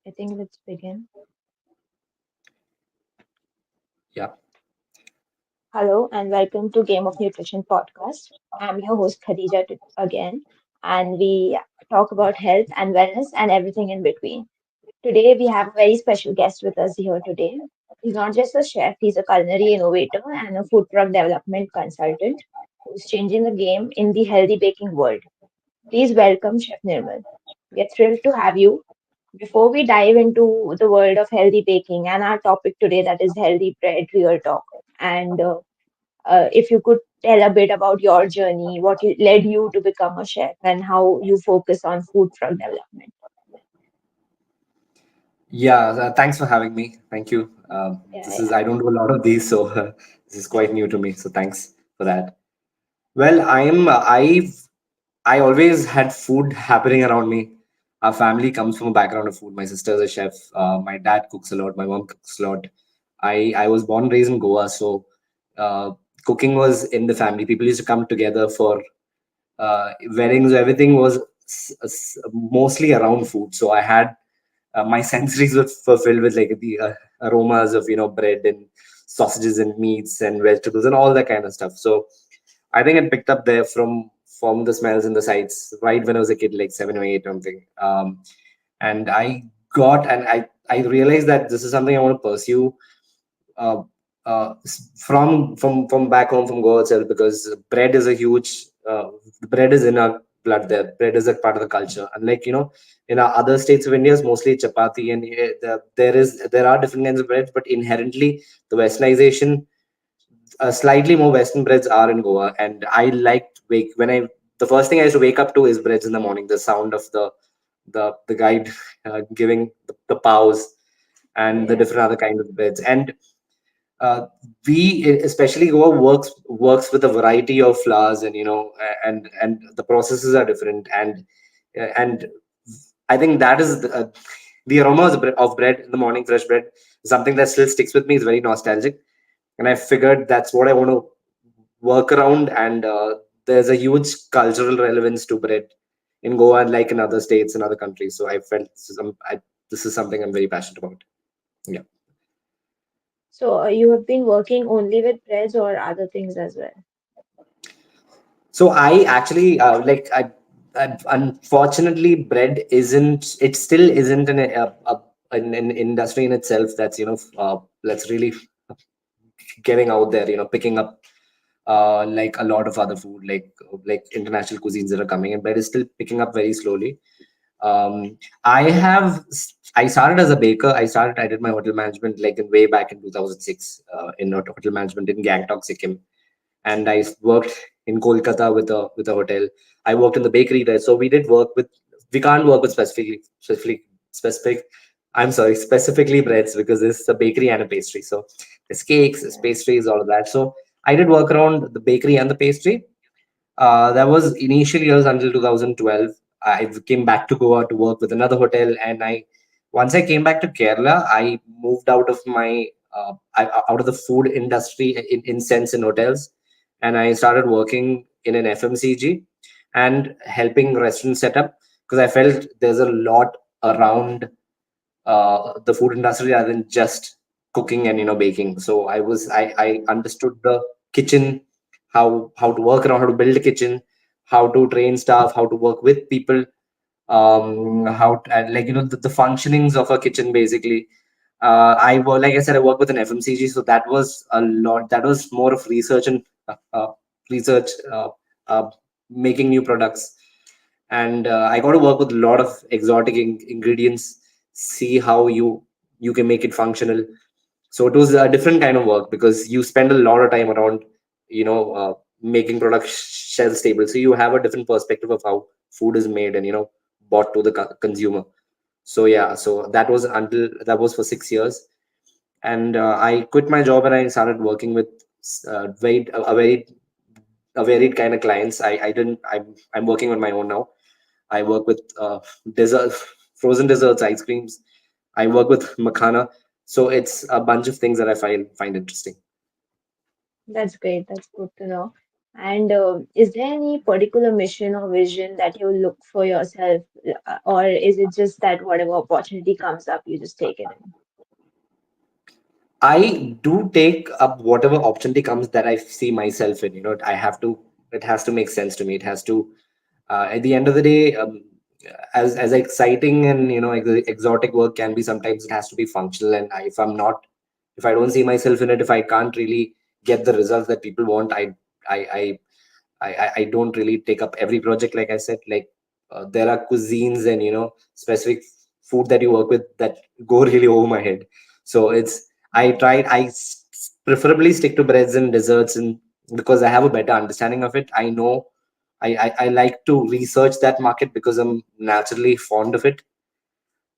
I think let's begin. Yeah. Hello and welcome to Game of Nutrition podcast. I'm your host Khadija again, and we talk about health and wellness and everything in between. Today we have a very special guest with us here today. He's not just a chef, he's a culinary innovator and a food product development consultant who's changing the game in the healthy baking world. Please welcome Chef Nirmal. We are thrilled to have you. Before we dive into the world of healthy baking and our topic today, that is healthy bread, real talk, and if you could tell a bit about your journey, what led you to become a chef, and how you focus on food truck development. Yeah. Thanks for having me. Thank you. Yeah, This is, yeah. I don't do a lot of these, so this is quite new to me. So thanks for that. Well, I always had food happening around me. Our family comes from a background of food. My sister's a chef. My dad cooks a lot. My mom cooks a lot. I was born and raised in Goa, so uh, cooking was in the family. People used to come together for weddings. Everything was mostly around food. So I had my sensories were filled with like the aromas of bread and sausages and meats and vegetables and all that kind of stuff. So I think it picked up there from the smells and the sights right when I was a kid, like 7 or 8 or something. And I realized that this is something I want to pursue uh, from back home from Goa itself, because bread is a huge bread is in our blood there. Bread is a part of the culture. Unlike in our other states of India, it's mostly chapati, and there are different kinds of breads, but inherently the westernization, slightly more Western breads are in Goa, and I liked wake when I the first thing I used to wake up to is breads in the morning. The sound of the guide giving the pows and the Yeah. different other kind of breads, and uh, we especially Goa works with a variety of flours, and and the processes are different, and I think that is the aroma of bread in the morning, fresh bread, is something that still sticks with me. It's very nostalgic, and I figured that's what I want to work around. And there's a huge cultural relevance to bread in Goa, like in other states and other countries. So I felt this is something I'm very passionate about. Yeah. So you have been working only with breads or other things as well? So I actually unfortunately bread isn't it still isn't an industry in itself that's that's really getting out there, picking up like a lot of other food, like international cuisines that are coming, and bread is still picking up very slowly. um I started as a baker. I did my hotel management like in way back in 2006, in hotel management in Gangtok, Sikkim, and I worked in Kolkata with a hotel. I worked in the bakery there, so we did work with. We can't work with specific. I'm sorry, specifically breads, because it's a bakery and a pastry. So there's cakes, there's Yeah. pastries, all of that. So I did work around the bakery and the pastry. That was initial years until 2012. I came back to Goa to work with another hotel, and once I came back to Kerala, I moved out of out of the food industry in sense in hotels, and I started working in an FMCG and helping restaurants set up, because I felt there's a lot around the food industry rather than just cooking and baking. So I understood the kitchen, how to work around, how to build a kitchen, how to train staff, how to work with people, how to, and like the functionings of a kitchen basically. Like I said, I work with an FMCG, so that was a lot. That was more of research and research, uh, making new products, and I got to work with a lot of exotic ingredients, see how you can make it functional. So it was a different kind of work, because you spend a lot of time around making products shelf stable, so you have a different perspective of how food is made and bought to the consumer. So yeah, so that was for 6 years, and I quit my job and I started working with very a very a varied kind of clients. I didn't I'm working on my own now. I work with dessert, frozen desserts, ice creams. I work with makhana. So it's a bunch of things that I find interesting. That's great. That's good to know. And is there any particular mission or vision that you look for yourself, or is it just that whatever opportunity comes up, you just take it in? I do take up whatever opportunity comes that I see myself in. I have to. It has to make sense to me. It has to. At the end of the day, as exciting and exotic work can be, sometimes it has to be functional. And if I'm not, if I don't see myself in it, if I can't really get the results that people want, I I don't really take up every project. Like I said, like there are cuisines and specific food that you work with that go really over my head. So preferably stick to breads and desserts, and because I have a better understanding of it, I know I like to research that market because I'm naturally fond of it.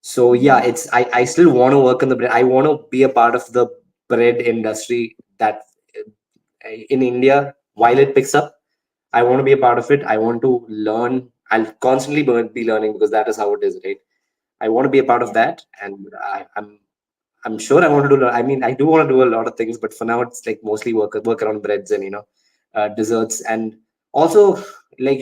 So yeah, Mm-hmm. I still want to work in the bread. I want to be a part of the bread industry that in India, while it picks up, I want to be a part of it. I want to learn. I'll constantly be learning because that is how it is, right? I want to be a part of Yeah. that, and I'm sure I want to do. I mean, I do want to do a lot of things, but for now, it's like mostly work around breads and desserts, and also like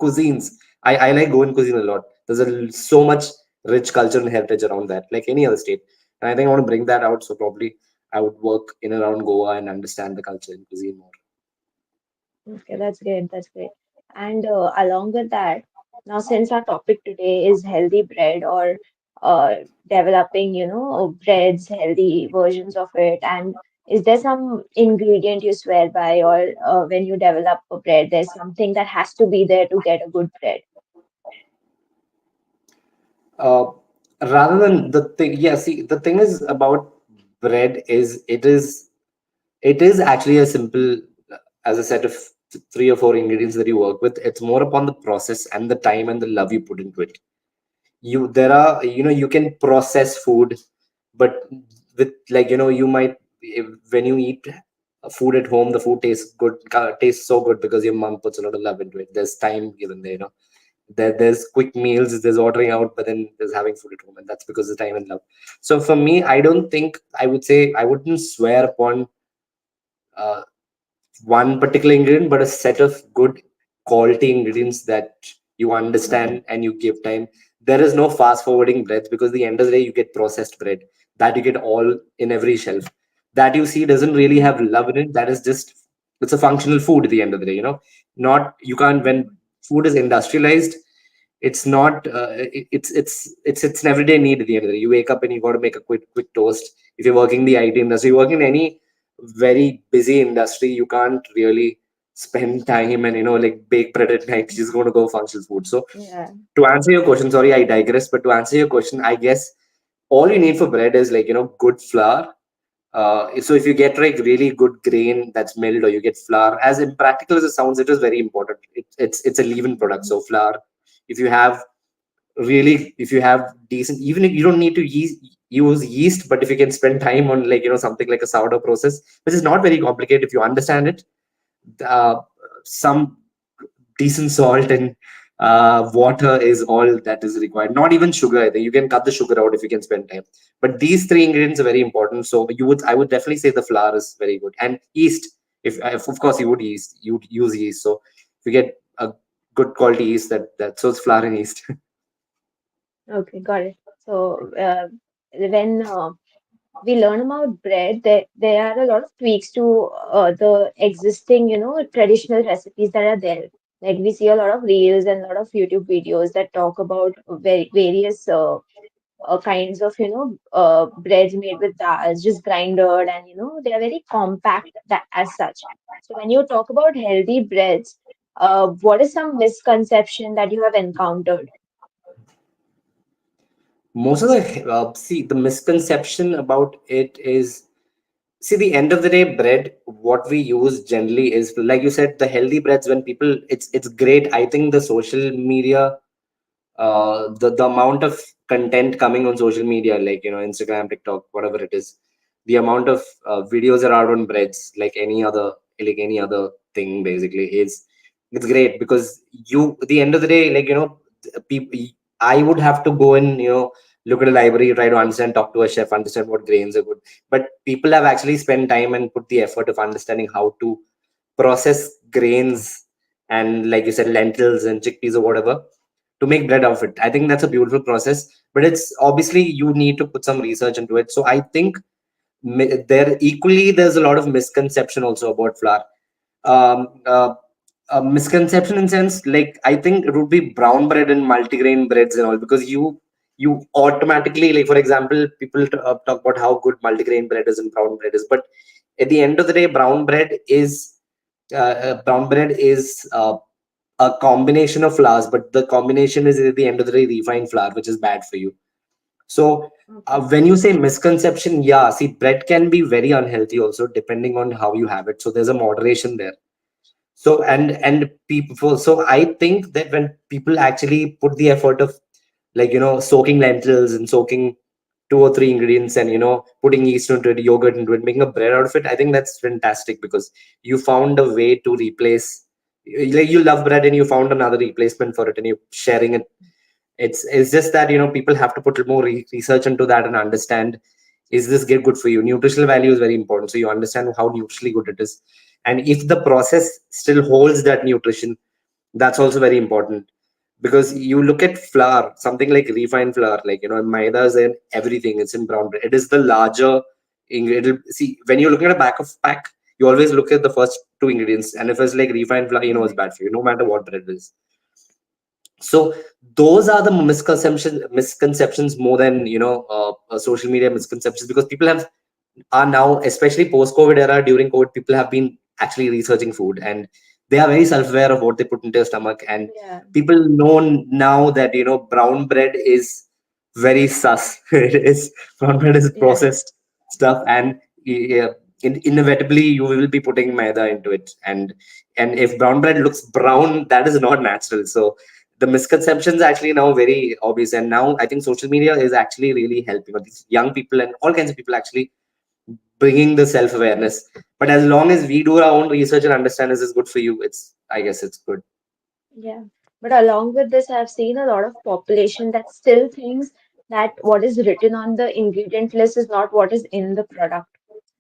cuisines. I like Goan cuisine a lot. There's so much rich culture and heritage around that, like any other state, and I think I want to bring that out. So probably I would work in and around Goa and understand the culture and cuisine more. Okay, that's great. That's great. And along with that, now since our topic today is healthy bread or uh, developing, breads, healthy versions of it, and is there some ingredient you swear by, or when you develop a bread, there's something that has to be there to get a good bread? uh, Rather than the thing, yeah, see, the thing is about bread is it is actually a simple as a set of three or four ingredients that you work with. It's more upon the process and the time and the love you put into it. You can process food, but with like you might, when you eat food at home, the food tastes good, tastes so good because your mom puts a lot of love into it. There's time given there, there's quick meals, there's ordering out, but then there's having food at home, and that's because of time and love. So for me, I don't think I would say I wouldn't swear upon uh, one particular ingredient, but a set of good quality ingredients that you understand and you give time. There is no fast forwarding breads because the end of the day, you get processed bread that you get all in every shelf. That you see doesn't really Mm-hmm. have love in it. That is just, it's a functional food at the end of the day. Not, you can't, when food is industrialized, it's not it's an everyday need at the end of the day. You wake up and you got to make a quick toast. If you're working the IT industry, you work in any very busy industry, you can't really spend time and like bake bread at night. You're just going to go functional food. So Yeah. to answer your question, sorry I digress, but to answer your question, I guess all you need for bread is like good flour. So if you get like really good grain that's milled, or you get flour, as impractical as it sounds, it is very important. It's a leaven product. So flour, if you have if you have decent, even if you don't need to use yeast, but if you can spend time on like something like a sourdough process, which is not very complicated if you understand it, uh, some decent salt and water is all that is required. Not even sugar. I think you can cut the sugar out if you can spend time. But these three ingredients are very important. So I would definitely say the flour is very good, and yeast. If of course you would use yeast. So if you get a good quality yeast, that so it's flour and yeast. Okay, got it. So when we learn about bread, there are a lot of tweaks to the existing, traditional recipes that are there. Like we see a lot of reels and a lot of YouTube videos that talk about various kinds of, breads made with dals, just grinded, and they are very compact that, as such. So when you talk about healthy breads, what is some misconception that you have encountered? Most of the see, the misconception about it is, see, the end of the day, bread, what we use generally is, like you said, the healthy breads. When people, it's great. I think the social media, the amount of content coming on social media, like Instagram, TikTok, whatever it is, the amount of videos are out on breads, like any other thing, basically, is, it's great because you, at the end of the day, like people, I would have to go and look at a library, try to understand, talk to a chef, understand what grains are good. But people have actually spent time and put the effort of understanding how to process grains and, like you said, lentils and chickpeas or whatever to make bread out of it. I think that's a beautiful process, but it's obviously you need to put some research into it. So I think there equally there's a lot of misconception also about flour. Um, uh, a misconception in sense, like I think it would be brown bread and multigrain breads and all, because you automatically, like for example, people talk about how good multigrain bread is and brown bread is, but at the end of the day, brown bread is a combination of flours, but the combination is at the end of the day refined flour, which is bad for you. So Okay. when you say misconception, yeah, see, bread can be very unhealthy also, depending on how you have it. So there's a moderation there. So and people, so I think that when people actually put the effort of, like, soaking lentils and soaking two or three ingredients and, putting yeast into it, yogurt into it, making a bread out of it, I think that's fantastic, because you found a way to replace, like, you love bread and you found another replacement for it and you're sharing it. It's just that, people have to put more research into that and understand, is this good for you? Nutritional value is very important, so you understand how nutritionally good it is, and if the process still holds that nutrition, that's also very important. Because you look at flour, something like refined flour, like, maida is in everything, it's in brown bread, it is the larger ingredient. See, when you're looking at a back of pack, you always look at the first two ingredients, and if it's like refined flour, you know it's Mhm. bad for you, no matter what bread is. So those are the misconceptions more than, social media misconceptions, because people are now, especially post COVID era, during COVID, people have been actually researching food, and they are very self aware of what they put into their stomach. And Yeah. people know now that, brown bread is very sus. It is Brown bread is Yeah. processed stuff, and yeah, inevitably you will be putting maida into it. And if brown bread looks brown, that is not natural. So the misconceptions are actually now very obvious, and now I think social media is actually really helping these young people and all kinds of people actually bringing the self awareness. But as long as we do our own research and understand this is good for you, I guess it's good. Yeah. But along with this, I've seen a lot of population that still thinks that what is written on the ingredient list is not what is in the product.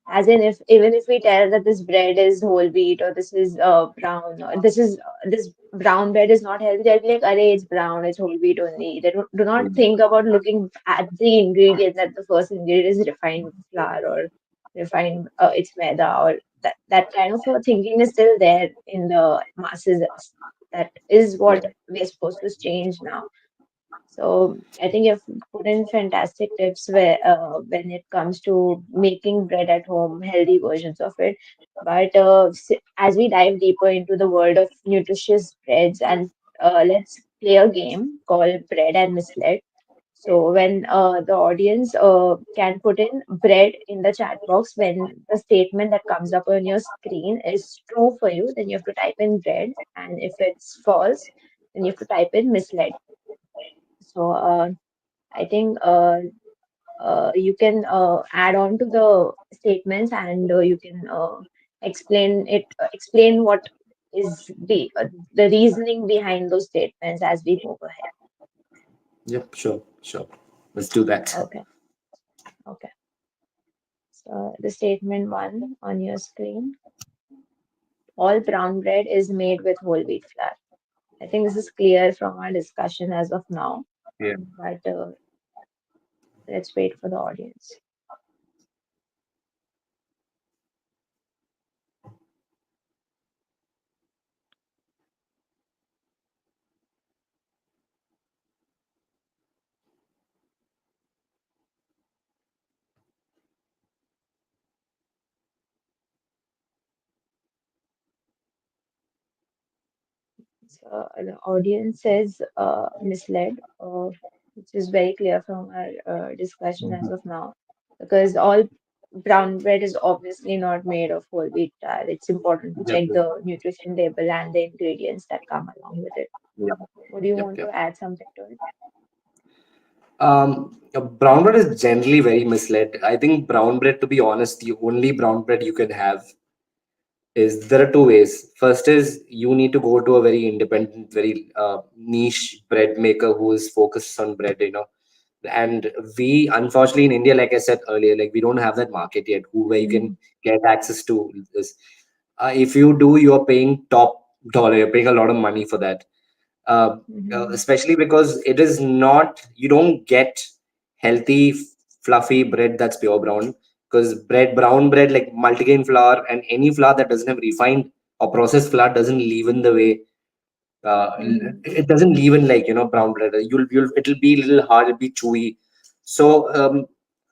As in, if even if we tell that this bread is whole wheat or this is brown or this brown bread is not healthy, they'll be like, "Arey, it's brown, it's whole wheat only." They do not Mm. think about looking at the ingredient that the first ingredient is refined flour or refined it's maida or that kind of thinking is still there in the masses. That is Yeah. what we're supposed to change now. So I think you've put in fantastic tips where when it comes to making bread at home, healthy versions of it. But as we dive deeper into the world of nutritious breads, and let's play a game called Bread and Misled. So when the audience can put in bread in the chat box, when the statement that comes up on your screen is true for you, then you have to type in bread, and if it's false, then you have to type in misled. So I think you can add on to the statements and you can explain what is the reasoning behind those statements as we move ahead. Yep, sure. Let's do that. Okay, okay. So the statement one on your screen: all brown bread is made with whole wheat flour. I think this is clear from our discussion as of now, Yeah. but let's wait for the audience. So the audience says misled, which is very clear from our discussion as Mhm. of now, because all brown bread is obviously not made of whole wheat flour. It's important to Yep, check yep, the nutrition label and the ingredients that come along with it. yep, Would you yep, want yep. to add something to it? Brown bread is generally very misled. I think brown bread, to be honest, the only brown bread you can have is, there are two ways. First is you need to go to a very independent, very niche bread maker who is focused on bread, and we, unfortunately, in India, like I said earlier, like we don't have that market yet, who where you can Mm, get access to this. If you do, you're paying top dollar. You're paying a lot of money for that. uh, Mm-hmm. Especially because it is not, you don't get healthy fluffy bread that's pure brown, because brown bread like multigrain flour and any flour that doesn't have refined or processed flour doesn't leaven the way Mm-hmm. it doesn't leaven like, brown bread. You'll it'll be a little hard, it'll be chewy. So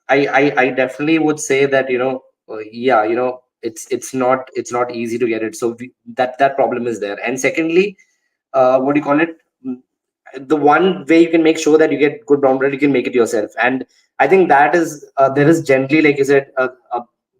I definitely would say that, yeah, it's not easy to get it. So that problem is there. And secondly, what do you call it? Mm, the one way you can make sure that you get good brown bread, you can make it yourself. And I think that is, there is generally, like you said,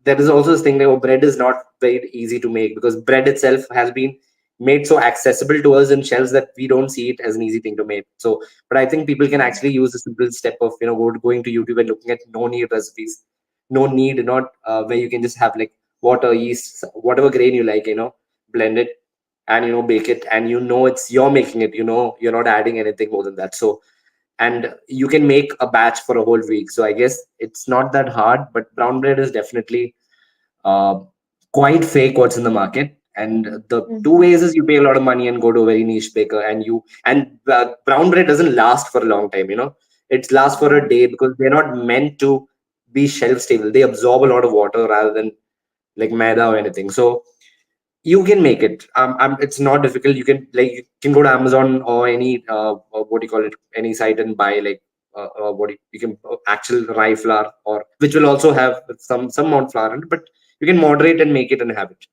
there is also this thing like, oh, bread is not very easy to make, because bread itself has been made so accessible to us in shelves that we don't see it as an easy thing to make. So, but I think people can Yeah. actually use the simple step of, going to YouTube and looking at no need recipes, no need, not where you can just have like water, yeast, whatever grain you like, blend it and bake it, and it's you're making it, you're not adding anything more than that. So, and you can make a batch for a whole week. So I guess it's not that hard, but brown bread is definitely uh, quite fake what's in the market. And the two Mm-hmm. ways is you pay a lot of money and go to a very niche baker, and brown bread doesn't last for a long time. It lasts for Yeah. a day because they're not meant to be shelf stable. They absorb a lot of water rather than like maida or anything. So you can make it. It's not difficult. You can go to Amazon or any what do you call it, any site, and buy like you can actual rye flour, or which will also have some amount of flour in it, but you can moderate and make it and have it.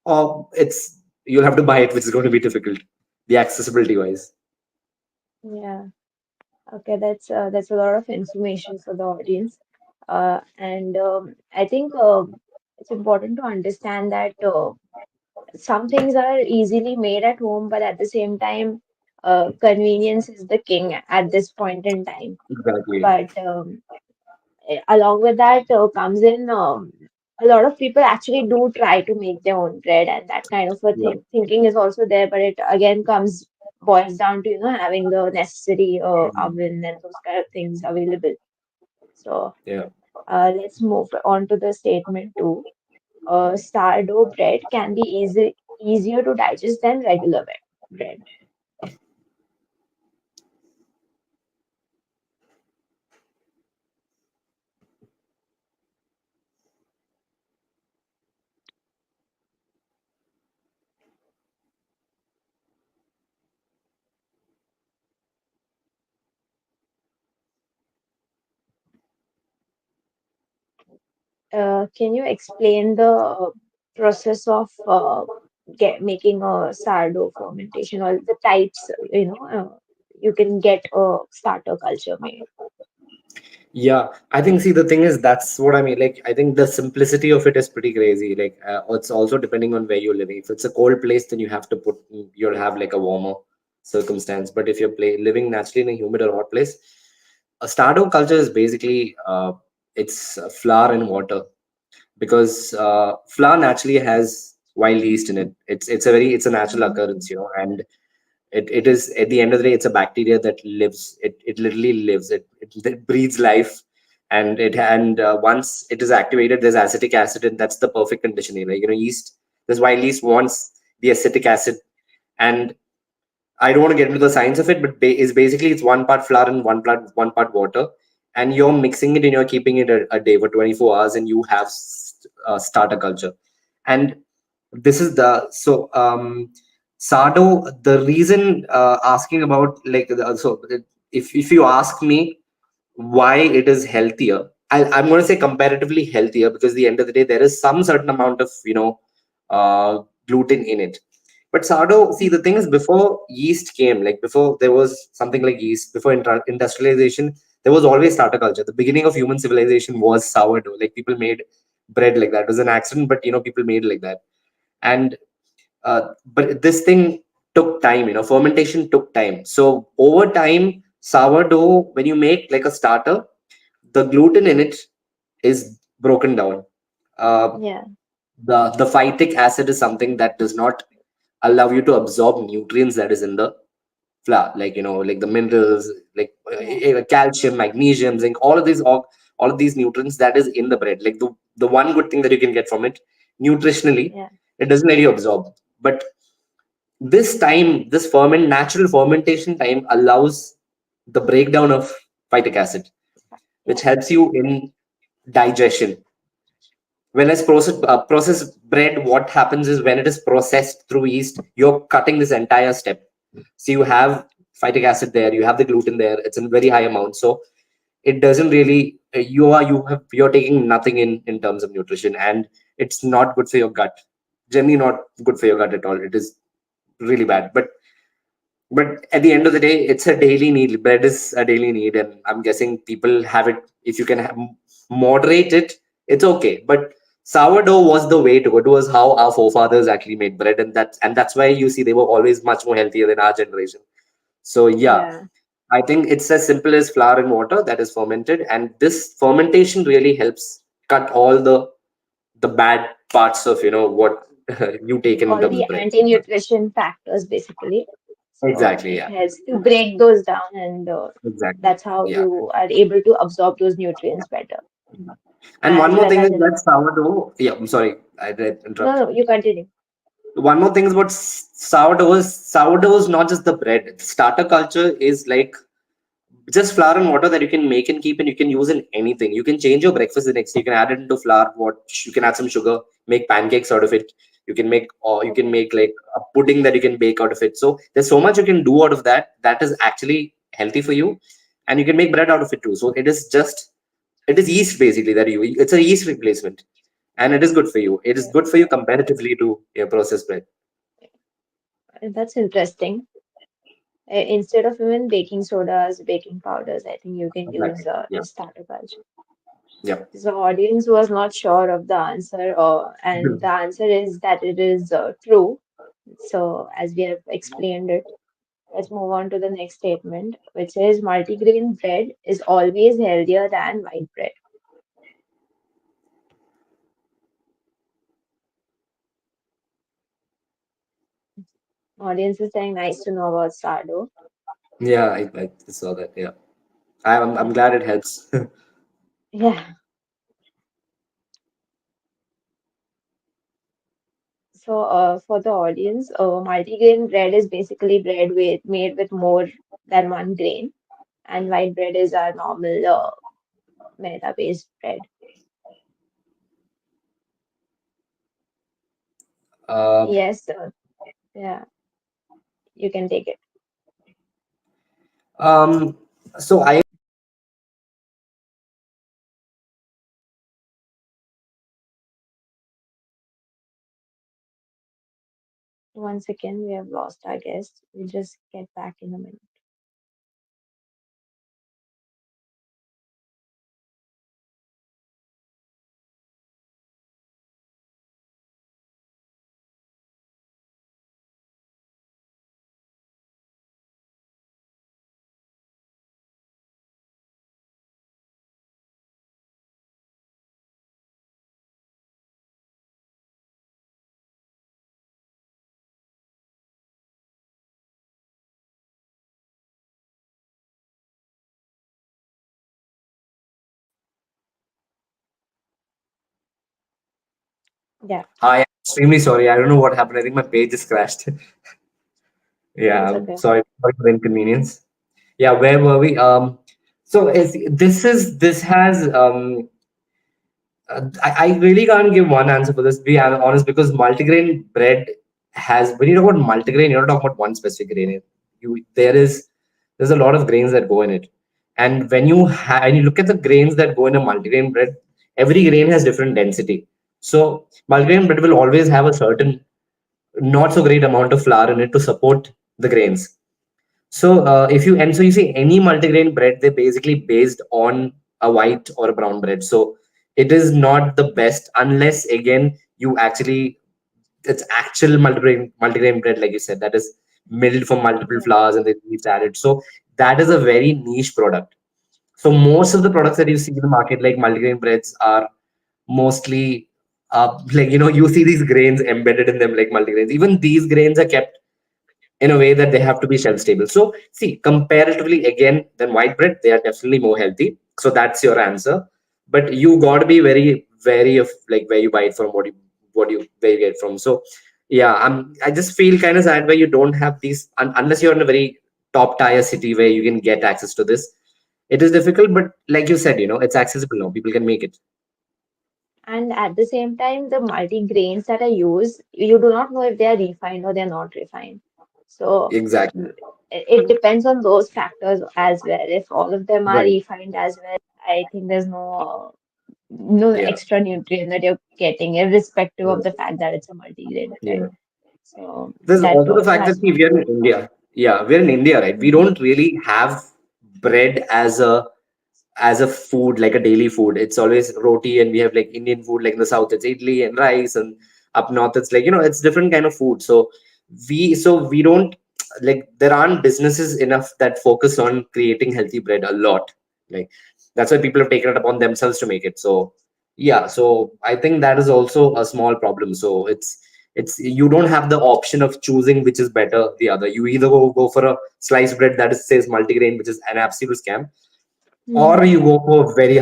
Or it's you'll have to buy it, which is going to be difficult, the accessibility wise. Yeah. Okay, that's a lot of information for the audience. And I think it's important to understand that some things are easily made at home, but at the same time, convenience is the king at this point in time. Exactly. But along with that comes in a lot of people actually do try to make their own bread, and that kind of a Yeah. thinking is also there. But it again comes boils down to having the necessary Mhm. oven and those kind of things available. So Yeah. let's move on to the statement two. Sourdough bread can be easier to digest than regular bread. Can you explain the process of making a sourdough fermentation, or the types, you can get a starter culture made? Yeah, I think, see, the thing is, that's what I mean. Like, I think the simplicity of it is pretty crazy. Like, it's also depending on where you're living. If it's a cold place, then you'll have like a warmer circumstance. But if you're living naturally in a humid or hot place, a stardough culture is basically it's flour and water, because flour naturally has wild yeast in it. It's a natural Mm-hmm. occurrence, and it is, at the end of the day, it's a bacteria that lives. It literally lives. It breathes life, and once it is activated, there's acetic acid, and that's the perfect conditioning. Like, yeast. That's why yeast wants the acetic acid. And I don't want to get into the science of it, but is basically it's one part flour and one part water, and you're mixing it and you're keeping it a day for 24 hours, and you have starter culture. And this is the so Sardo. The reason asking about like if you ask me why it is healthier, I'm going to say comparatively healthier, because at the end of the day there is some certain amount of gluten in it. But sourdough, see, the thing is, before yeast came, like before there was something like yeast, before industrialization, there was always starter culture. The beginning of human civilization was sourdough. Like, people made bread like that. It was an accident, but people made it like that. And but this thing took time. Fermentation took time. So over time, sourdough, when you make like a starter, the gluten in it is broken down. Uh, Yeah, the phytic acid is something that does not allow you to absorb nutrients that is in the flour, like like the minerals, like yeah, calcium, magnesium, zinc, all of these nutrients that is in the bread. Like, the one good thing that you can get from it nutritionally yeah. It doesn't let you absorb. But this time, this natural fermentation time allows the breakdown of phytic acid, which Yes. helps you in digestion. Whereas processed bread, what happens is when it is processed through yeast, you're cutting this entire step. So you have phytic acid there, you have the gluten there. It's in very high amount. So it doesn't really you're taking nothing in terms of nutrition, and it's not good for your gut. Generally, not good for your gut at all. It is really bad. But at the end of the day, it's a daily need. Bread is a daily need, and I'm guessing people have it. If you can moderate it, it's okay. But sourdough was the way to go. It was how our forefathers actually made bread, and that's why you see they were always much more healthier than our generation. So yeah, Yeah. I think it's as simple as flour and water that is fermented, and this fermentation really helps cut all the bad parts of what you take in All terms the of bread. anti-nutrition factors basically. So Exactly. it Yeah. helps to break those down, and Exactly. that's how Yeah. you are able to absorb those nutrients better, And one as more well thing as is in. that sourdough. Yeah, I'm sorry, I did No, interrupt. no, you continue. One more thing is about sourdough is not just the bread. Starter culture is like just flour and water that you can make and keep, and you can use in anything. You can change your breakfast the next day. You can add it into flour. What you can add some sugar, make pancakes out of it. You can make, or you can Okay. make like a pudding that you can bake out of it. So there's so much you can do out of that. That is actually healthy for you, and you can make bread out of it too. So it is yeast basically that you. It's a yeast replacement, and it is good for you. It is Yeah. good for you comparatively to your processed bread. That's interesting. Instead of even baking sodas, baking powders, I think you can use Exactly. Yeah. this starter culture. Yeah. The audience was not sure of the answer, and the answer is that it is true. So, as we have explained it, let's move on to the next statement, which is multigrain bread is always healthier than white bread. Audience is saying nice to know about sourdough. Yeah. I saw that. Yeah. I'm Yeah, glad it helps. yeah. So, for the audience, multigrain bread is basically bread made with more than one grain, and white bread is our normal maida-based bread. Uh, Yes, yeah, you can take it. Um, so I Once again, we have lost our guest. We'll just get back in a minute. Yeah, am extremely sorry. I don't know what happened. I think my page just crashed. Yeah, it's I'm okay. sorry for the inconvenience. Yeah, where were we? So this has I really can't give one answer for this. Be honest, because multigrain bread has when you talk about multigrain, you're not talking about one specific grain. There's a lot of grains that go in it, and when you look at the grains that go in a multigrain bread, every grain has different density. So multigrain bread will always have a certain not so great amount of flour in it to support the grains. So you see any multigrain bread, they're basically based on a white or a brown bread. So it is not the best unless again you actually it's actual multigrain bread, like you said, that is milled from multiple Yeah, flours and then it's added. So that is a very niche product. So most of the products that you see in the market, like multigrain breads, are mostly like you see these grains embedded in them like multigrains. Even these grains are kept in a way that they have to be shelf stable. So see, comparatively again than white bread, they are definitely more healthy. So that's your answer. But you got to be very wary of like where you buy it from, where you get from. So yeah, I just feel kind of sad where you don't have these unless you're in a very top tier city where you can get access to this. It is difficult, but like you said, it's accessible now. People can make it. And at the same time, the multi-grains that I use, you do not know if they are refined or they're not refined. So Exactly. it depends on those factors as well. If all of them are Right. refined as well, I think there's no Yeah. extra nutrient that you're getting, irrespective of Right. the fact that it's a multi-grain bread. Yeah. So There's that also the also fact has that, to see, be. we are in India. Yeah, we're in India, right? We Mhm. don't really have bread as a food, like a daily food. It's always roti, and we have like Indian food, like in the south, it's idli and rice, and up north, it's like, it's different kind of food. So we don't, like, there aren't businesses enough that focus on creating healthy bread a lot. Like, that's why people have taken it upon themselves to make it. So yeah, so I think that is also a small problem. So it's you don't have the option of choosing which is better the other. You either go for a sliced bread that is says multigrain, which is an absolute scam, or Mhm. you go for very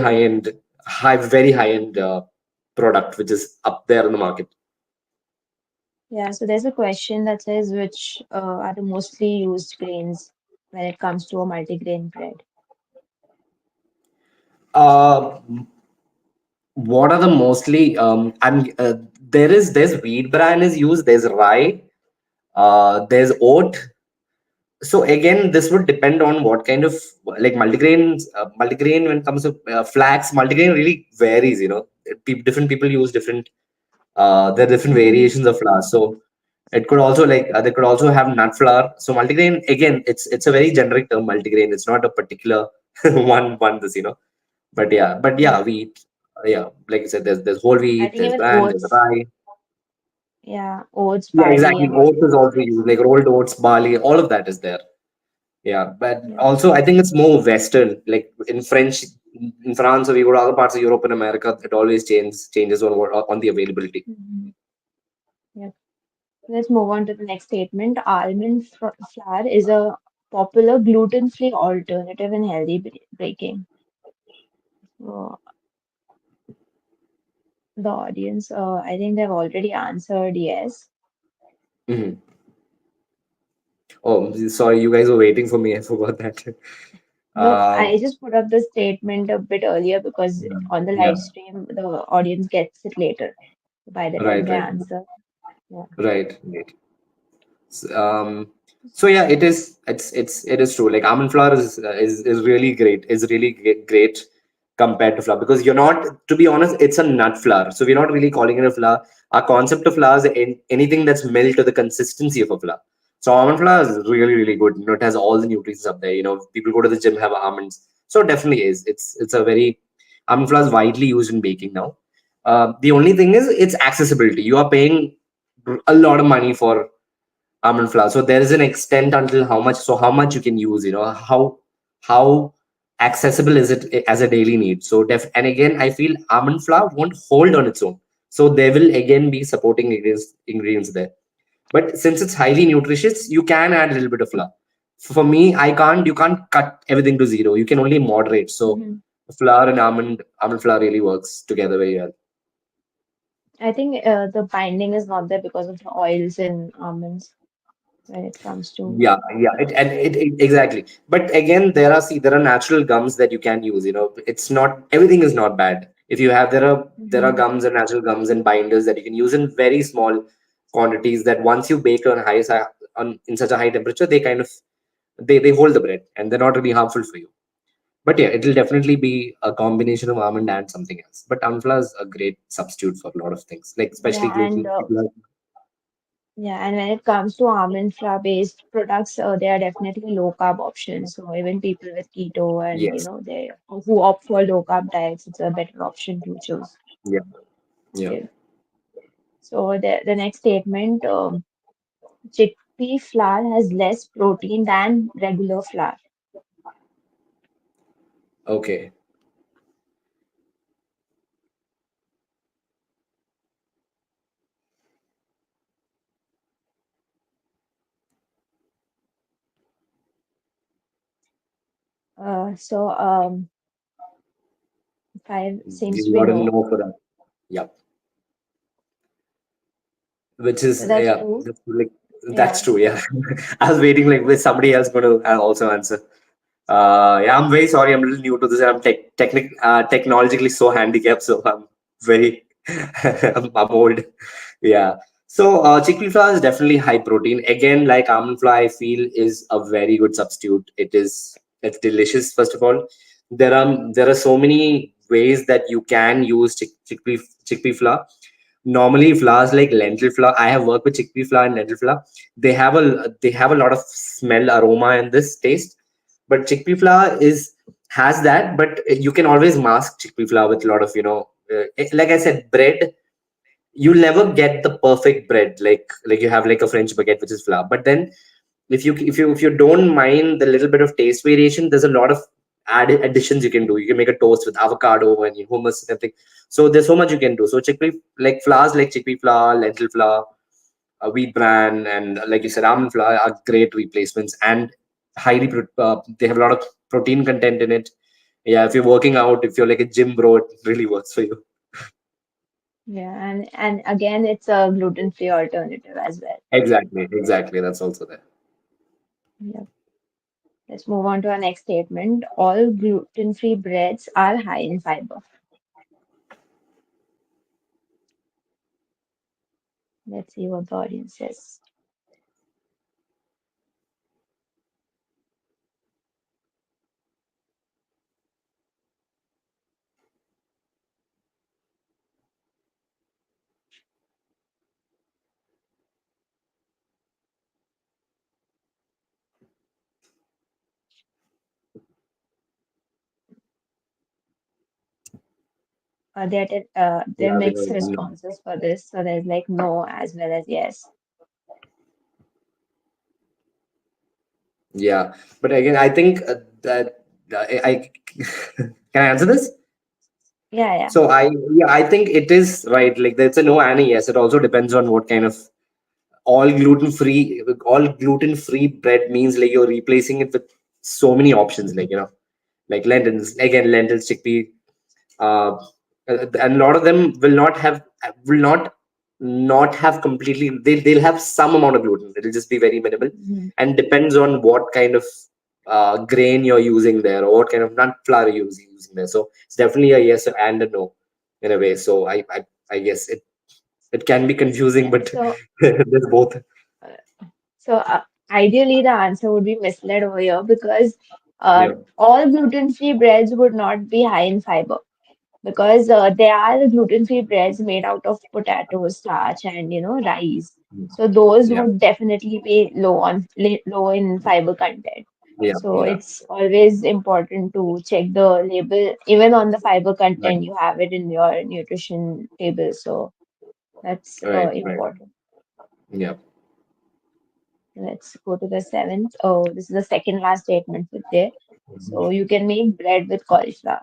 very high end product which is up there in the market. Yeah, so there's a question that says which are the mostly used grains when it comes to a multi-grain bread. uh what are the mostly I'm there's wheat bran is used, there's rye, there's oat. So again, this would depend on what kind of, like, multigrain when it comes to flax. Multigrain really varies, different people use different, there are different Hmm. variations of flour. So it could also, like, they could also have nut flour. So multigrain, again, it's a very generic term, multigrain. It's not a particular one this, but yeah, Yeah, wheat, yeah, like I said, there's whole I wheat, think there's even bran, there's oats, rye. yeah, oats, Yeah, barley, exactly. and all Oats of is that. also used, like rolled oats, barley, all of that is there. Yeah, but Yeah. also I think it's more Western, like in French, in France, or we go to other parts of Europe and America. It always changes on the availability. Hmm. Yeah. Let's move on to the next statement. Almond flour is a popular gluten-free alternative in healthy baking. So the audience, I think they've already answered yes. Hmm. Oh, sorry, you guys were waiting for me. I forgot that. No, Uh, I just put up the statement a bit earlier because on the yeah, live stream, the audience gets it later by the time right, they right, answer. Yeah. right. Um, so yeah, it is true. Like, almond flour is really great. Is really great compared to flour, because you're not, to be honest, it's a nut flour. So we're not really calling it a flour. Our concept of flour is anything that's milled to the consistency of a flour. So almond flour is really really good. It has all the nutrients up there. People go to the gym, have almonds. So it definitely is. It's a very Almond flour is widely used in baking now. The only thing is its accessibility. You are paying a lot of money for almond flour, so there is an extent until how much you can use, how accessible is it as a daily need. So and again, I feel almond flour won't hold on its own, so there will again be supporting ingredients there. But since it's highly nutritious, you can add a little bit of flour. For me, you can't cut everything to zero, you can only moderate. So Hmm. flour and almond flour really works together very well. I think the binding is not there because of the oils in almonds when it comes to. Exactly. But again, there are natural gums that you can use. It's not everything is not bad. If you have there are Hmm. gums and natural gums and binders that you can use in very small quantities. That once you bake on in such a high temperature, they kind of they hold the bread and they're not really harmful for you. But yeah, it'll definitely be a combination of almond and something else. But almond flour is a great substitute for a lot of things, like especially Yeah, and gluten. People are, yeah, and when it comes to almond flour based products, they are definitely low carb options. So even people with keto and yes, they who opt for low carb diets, it's a better option to choose. yeah, yeah. Okay. So the next statement, chickpea flour has less protein than regular flour. Okay. Five seems You to be got to no. know for that. Yeah. which is That's yeah, true. like that's Yeah. true. Yeah, I was waiting like with somebody else going to also answer. Yeah, I'm very sorry. I'm a little new to this. I'm technologically so handicapped, so I'm very I'm old. Yeah. So chickpea flour is definitely high protein. Again, like almond flour, I feel is a very good substitute. It's delicious. First of all, there are so many ways that you can use chickpea flour. Normally, flours like lentil flour. I have worked with chickpea flour and lentil flour. They have a lot of smell, aroma, and this taste. But chickpea flour is has that, but you can always mask chickpea flour with a lot of like I said, bread. You'll never get the perfect bread like you have like a French baguette, which is flour. But then if you don't mind the little bit of taste variation, there's a lot of added additions you can do. You can make a toast with avocado and hummus and everything. So there's so much you can do. So chickpea like flours like chickpea flour, lentil flour, wheat bran, and like you said, almond flour are great replacements and they have a lot of protein content in it. Yeah, if you're working out, if you're like a gym bro, it really works for you. Yeah, and again, it's a gluten-free alternative as well. Exactly. That's also there. Yeah. Let's move on to our next statement. All gluten-free breads are high in fiber. Let's see what the audience says. There are Yeah, mixed responses for this. So there's like no as well as yes. yeah. But again, I think that I can I answer this. Yeah, yeah. So I think it is right. Like there's a no and a yes. It also depends on what kind of all gluten free bread means like you're replacing it with so many options like lentils again, lentils, chickpea, uh, and a lot of them will not have completely, they'll have some amount of gluten. It'll just be very minimal, Mhm. and depends on what kind of grain you're using there, or what kind of nut flour you're using there. So it's definitely a yes and a no in a way. So I guess it can be confusing, but So, there's both. uh, so ideally, the answer would be misled over here because Yeah. all gluten-free breads would not be high in fiber because there are gluten-free breads made out of potato starch and rice. So those Yeah. would definitely be low in fiber content. Yeah. So Yeah. it's always important to check the label. Even on the fiber Right. content, you have it in your nutrition table. So that's Right. important. Yeah. Let's go to the seventh. Oh, this is the second last statement for there. So you can make bread with cauliflower.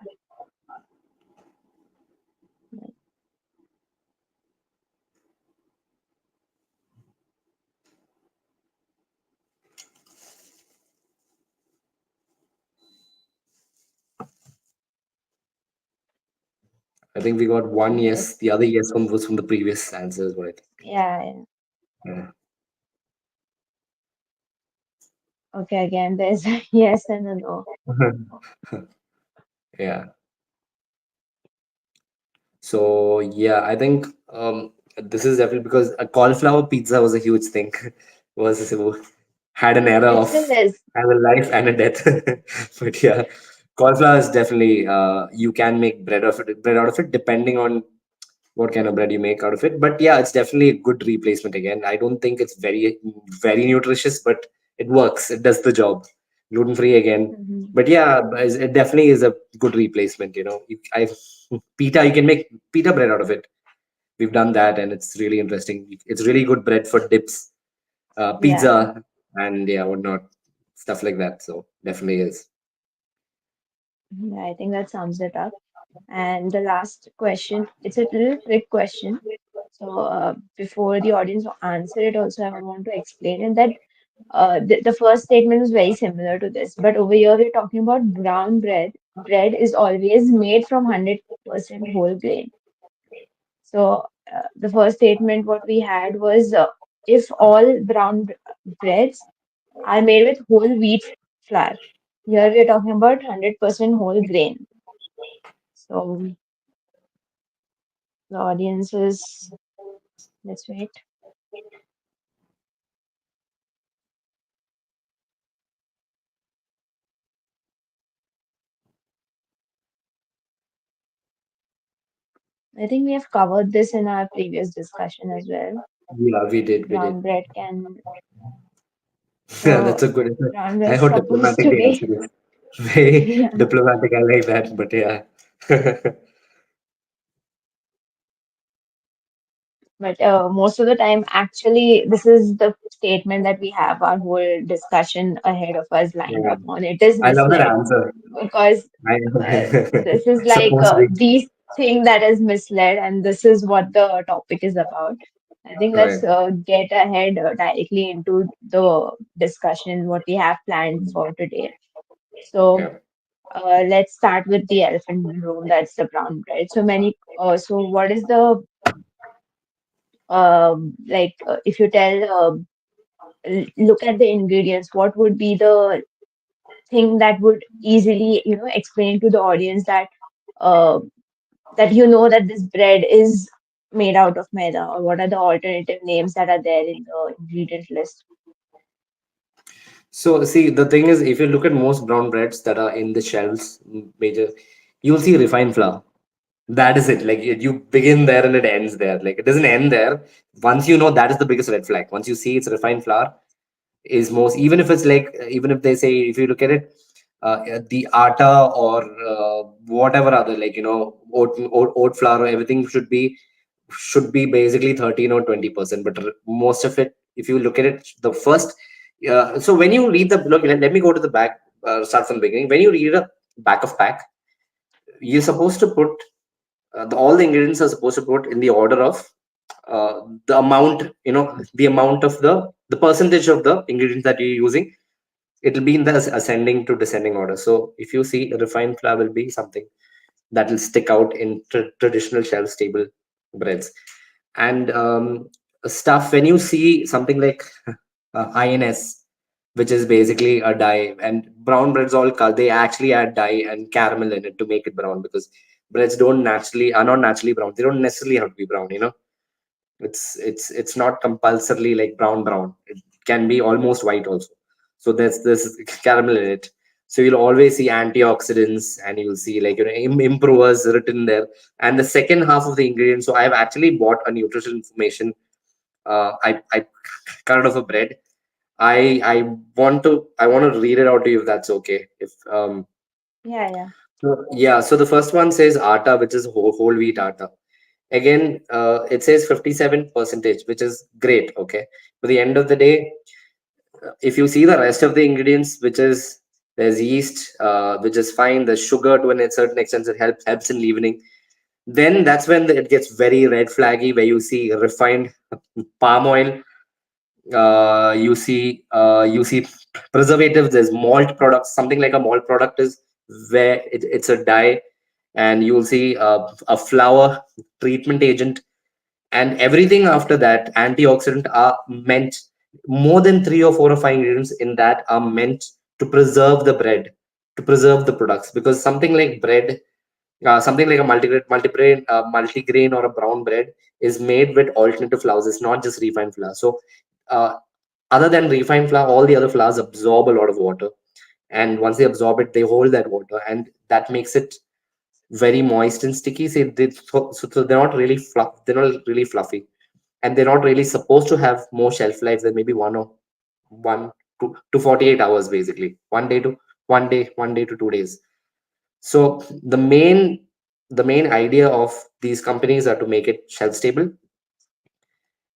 I think we got one yes. Yes. The other yes one was from the previous answers, what I think. Yeah, yeah. Yeah. Okay, again, there's a yes and a no. Yeah. So yeah, I think this is definitely because a cauliflower pizza was a huge thing. Was had an era It of still is. had a life and a death. But yeah, cauliflower is definitely you can make bread out of it depending on what kind of bread you make out of it. But yeah, it's definitely a good replacement again. I don't think it's very nutritious, but it works. It does the job. Gluten free again. Mhm. But yeah, it definitely is a good replacement. I pita, you can make pita bread out of it. We've done that, and it's really interesting. It's really good bread for dips, Yeah, pizza, and yeah, whatnot, stuff like that. So definitely is. yeah, I think that sums it up. And the last question, it's a little trick question. So before the audience answer it, also I want to explain it that the first statement was very similar to this, but over here we're talking about brown bread. Bread is always made from 100% whole grain. So the first statement what we had was if all breads are made with whole wheat flour. Here we are talking about 100% whole grain. So the audience is, let's wait. I think we have covered this in our previous discussion as well. Yeah, we did. Brown bread can, Yeah, so that's a good. brown bread I is how supposed diplomatic to they be, answer this. Very yeah. diplomatic. I like that, but yeah. But most of the time, actually, this is the statement that we have our whole discussion ahead of us lined Yeah, up on. It is I love that misled answer. because I this is like supposed to be the thing that is misled, and this is what the topic is about. I think let's right. get ahead directly into the discussion, what we have planned for today. So, Yeah. let's start with the elephant in the room, that's the brown bread. So what is the if you tell look at the ingredients, what would be the thing that would easily, explain to the audience that uh, that this bread is made out of maida, or what are the alternative names that are there in the ingredient list? So see, the thing is, if you look at most brown breads that are in the shelves, major, you'll see refined flour. That is it. Like you begin there and it ends there. Like it doesn't end there. Once you know, that is the biggest red flag. Once you see it's refined flour, is most, even if it's like, even if they say, if you look at it, the atta or whatever other, like oat flour or everything should be basically 13 or 20%, but most of it, if you look at it, the first so when you read the look, let me go to the back, start from the beginning. When you read a back of pack, you're supposed to put all the ingredients are supposed to put in the order of the amount, the amount of the percentage of the ingredients that you're using. It'll be in the ascending to descending order. So if you see, refined flour will be something that will stick out in traditional shelf stable breads. And stuff, when you see something like INS, which is basically a dye, and brown breads they actually add dye and caramel in it to make it brown, because breads don't naturally are not naturally brown. They don't necessarily have to be brown. It's not compulsorily like brown. It can be almost white also. So there's this caramel in it. So you'll always see antioxidants, and you'll see like improvers written there. And the second half of the ingredient. So I've actually bought a nutritional information. I kind of a bread. I want to read it out to you if that's okay. If Yeah, yeah, yeah. So the first one says atta, which is whole wheat atta. Again, it says 57 percentage, which is great. Okay, but the end of the day, if you see the rest of the ingredients, which is there's yeast, which is fine. There's sugar to a certain extent, it helps in leavening. Then that's when it gets very red flaggy, where you see refined palm oil, you see preservatives. There's malt products. Something like a malt product is where it's a dye, and you'll see a flour treatment agent, and everything after that, antioxidant, are meant, more than three or four or five ingredients in that are meant to preserve the bread, to preserve the products. Because something like bread, something like a multigrain or a brown bread is made with alternative flours. It's not just refined flour. So uh, other than refined flour, all the other flours absorb a lot of water, and once they absorb it, they hold that water, and that makes it very moist and sticky. So they're not really they're not really fluffy, and they're not really supposed to have more shelf life than maybe 1 to 48 hours, basically 1 day to 2 days. So the main idea of these companies are to make it shelf stable.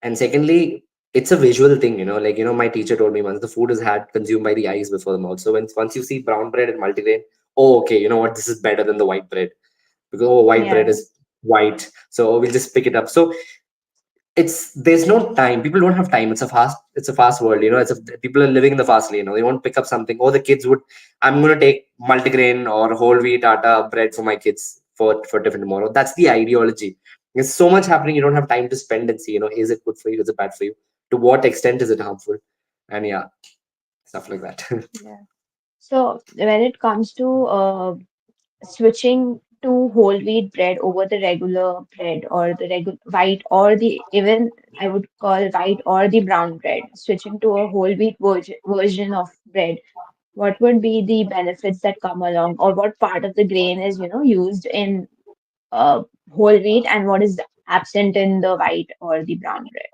And secondly, it's a visual thing, like, my teacher told me once, the food is had consumed by the eyes before the mouth. So once you see brown bread and multigrain, oh, okay, you know what, this is better than the white bread, because, oh, white bread yeah, is white, so we'll just pick it up. So there's no time. People don't have time. It's a fast world. People are living in the fast lane. They won't pick up something. Or the kids would, I'm going to take multigrain or whole wheat atta bread for my kids for tiffin tomorrow. That's the ideology. There's so much happening, you don't have time to spend and see, is it good for you, is it bad for you, to what extent is it harmful, and yeah, stuff like that. Yeah. So when it comes to switching to whole wheat bread over the regular bread or the regular white or the even I would call white or the brown bread, switching to a whole wheat version of bread, what would be the benefits that come along, or what part of the grain is, used in uh, whole wheat and what is absent in the white or the brown bread?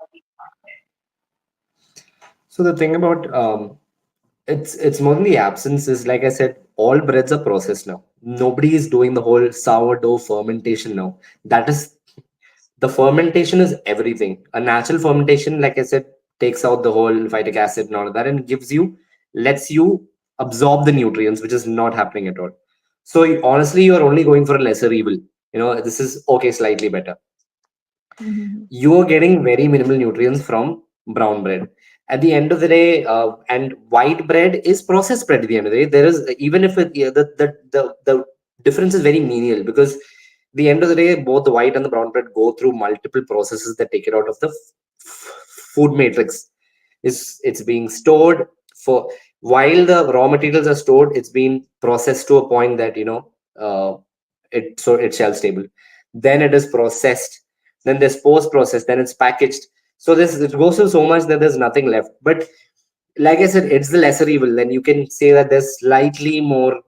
So the thing about it's more than the absence is, like I said, all breads are processed now. Nobody is doing the whole sourdough fermentation now. That is, the fermentation is everything. A natural fermentation, like I said, takes out the whole phytic acid and all of that and lets you absorb the nutrients, which is not happening at all. So honestly, you're only going for a lesser evil. This is okay, slightly better. Mhm. You are getting very minimal nutrients from brown bread. At the end of the day, and white bread is processed bread. At the end of the day, there is, even if yeah, the difference is very menial, because the end of the day, both the white and the brown bread go through multiple processes that take it out of the food matrix. It's being stored for, while the raw materials are stored, it's being processed to a point that uh, it's shelf stable. Then it is processed, then there's post process, then it's packaged. So this, it goes through so much that there's nothing left. But like I said, it's the lesser evil. Then you can say that there's slightly more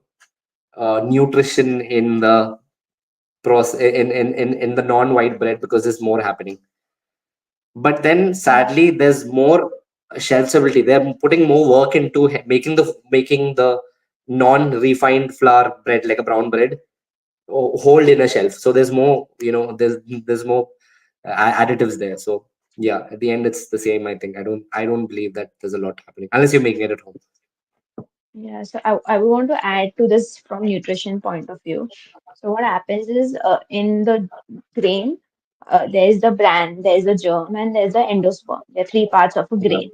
nutrition in the process, in the non-white bread, because there's more happening. But then Yeah. sadly, there's more shelf stability. They're putting more work into making the non-refined flour bread, like a brown bread, hold in a shelf. So there's more, there's more additives there. So yeah, at the end it's the same. I don't believe that there's a lot happening unless you're making it at home. Yeah, so I would want to add to this from nutrition point of view. So what happens is in the grain, there is the bran, there is the germ, and there is the endosperm. There are three parts of a Yeah, grain.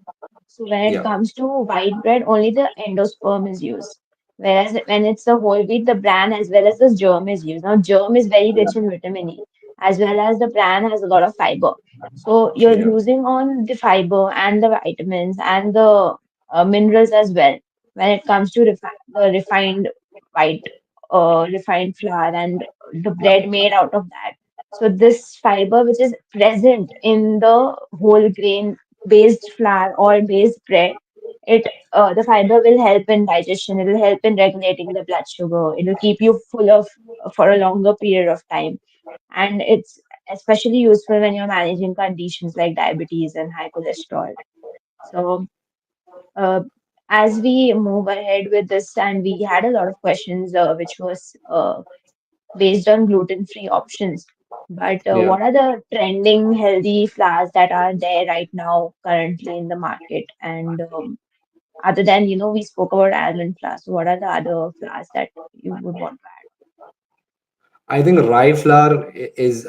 So when it yeah, comes to white bread, only the endosperm is used. Whereas when it's the whole wheat, the bran as well as the germ is used. Now, germ is very yeah, rich in vitamin E, as well as the bran has a lot of fiber. So you're yeah, losing on the fiber and the vitamins and the minerals as well when it comes to the refined white, refined flour and the bread made out of that. So this fiber, which is present in the whole grain based flour or based bread, the fiber will help in digestion. It will help in regulating the blood sugar. It will keep you full of for a longer period of time, and it's especially useful when you're managing conditions like diabetes and high cholesterol. So uh, as we move ahead with this, and we had a lot of questions which was based on gluten-free options. But yeah. what are the trending healthy flours that are there right now currently in the market? And other than, we spoke about almond flour. So what are the other flours that you would want to I think rye flour is,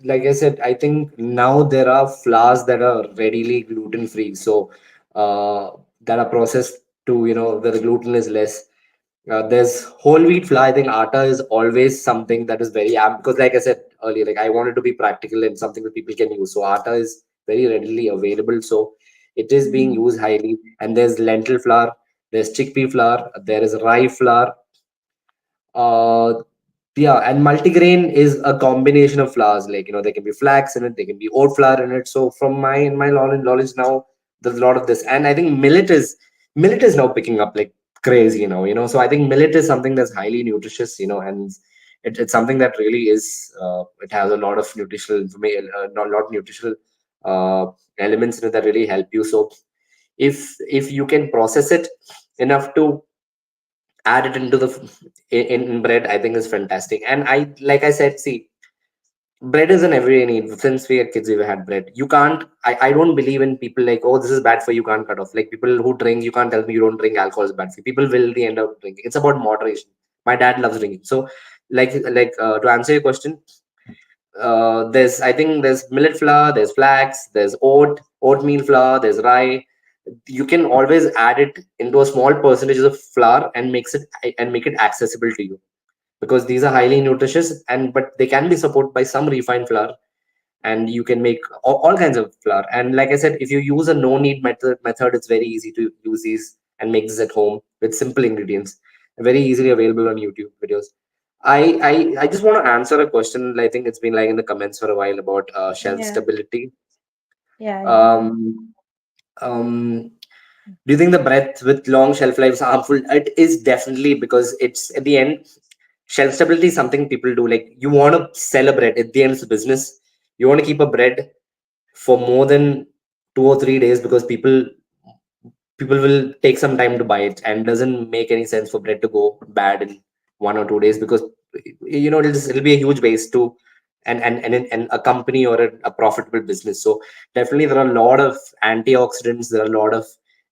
like I said, I think now there are flours that are readily gluten free. So, uh, that are processed to, where the gluten is less. There's whole wheat flour. I think atta is always something that is very because, like I said earlier, like I wanted to be practical and something that people can use. So atta is very readily available. So it is being add? used highly. And there's lentil flour, there's chickpea flour, there is rye flour. Uh, yeah, and multigrain is a combination of flours. Like, there can be flax in it, there can be oat flour in it. So from my knowledge now, there's a lot of this. And I think millet is now picking up like crazy, So I think millet is something that's highly nutritious, and it's something that really is, it has a lot of nutritional information, not a lot of nutritional uh, elements in it that really help you. So if you can process it enough to add it into the in bread, I think is fantastic. And I, like I said, see, bread is an everyday need. Since we are kids, we've had bread. You can't, I don't believe in people like, oh, this is bad for you, can't cut off. Like people who drink, you can't tell me you don't drink alcohol is bad for you. People will the end up drinking. It's about moderation. My dad loves drinking. So to answer your question, there's, I think there's millet flour, there's flax, there's oatmeal flour, there's rye. You can always add it into a small percentage of flour and make it accessible to you, because these are highly nutritious, and but they can be supported by some refined flour. and you can make all kinds of flour. And like I said, if you use a no knead method, it's very easy to use these and make this at home with simple ingredients, very easily available on YouTube videos. I just want to answer a question. I think it's been like in the comments for a while about shelf Yeah, stability. yeah, yeah. Um, um, do you think the bread with long shelf life is harmful? It is definitely, because it's at the end, shelf stability is something people do. Like, you want to sell a bread. At the end, it's a business. You want to keep a bread for more than 2 or 3 days, because people will take some time to buy it, and it doesn't make any sense for bread to go bad in 1 or 2 days, because it'll be a huge waste to and a company or a profitable business. So definitely there are a lot of antioxidants, there are a lot of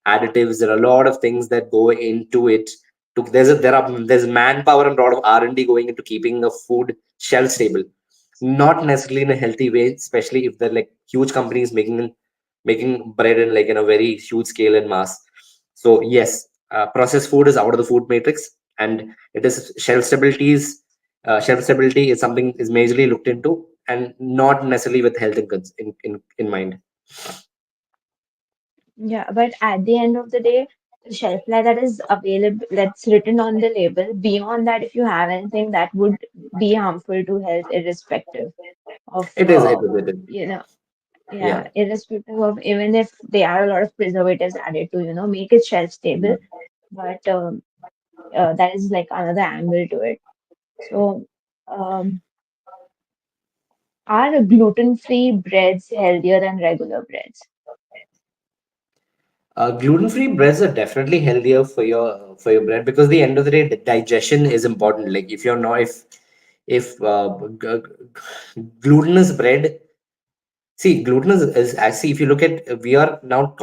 additives, there are a lot of things that go into it. There's manpower and a lot of R&D going into keeping the food shelf stable, not necessarily in a healthy way, especially if they're like huge companies making bread in like in a very huge scale and mass. So yes, processed food is out of the food matrix, and it is shelf stability is something is majorly looked into, and not necessarily with health in mind. Yeah, but at the end of the day, the shelf life that is available, that's written on the label, beyond that, if you have anything that would be harmful to health, irrespective of, It is. yeah, Yeah. irrespective of, even if there are a lot of preservatives added to, make it shelf stable, but that is like another angle to it. So, um, are gluten-free breads healthier than regular breads? Gluten-free breads are definitely healthier for your bread, because the end of the day, the digestion is important. Like, if you're not if glutinous bread. See, gluten is actually, if you look at, we are now,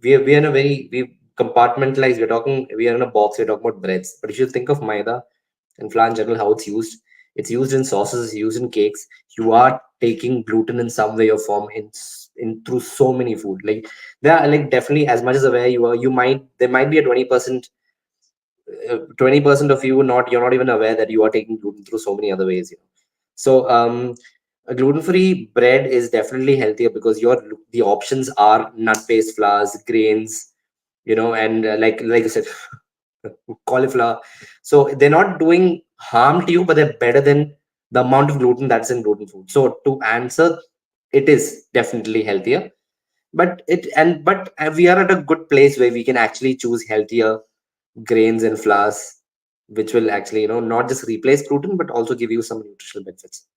we are in a very, we compartmentalized, we are in a box, we're talking about breads. But if you think of maida and flour in general, how it's used in sauces, used in cakes, you are taking gluten in some way or form in through so many food. Like, there are like definitely, as much as aware you are, there might be a 20% of you, not, you're not even aware that you are taking gluten through so many other ways, So a gluten-free bread is definitely healthier, because the options are nut-based flours, grains, and like I said, cauliflower. So they're not doing harm to you, but they're better than the amount of gluten that's in gluten food. So to answer, it is definitely healthier, but we are at a good place where we can actually choose healthier grains and flours, which will actually, not just replace gluten, but also give you some nutritional benefits.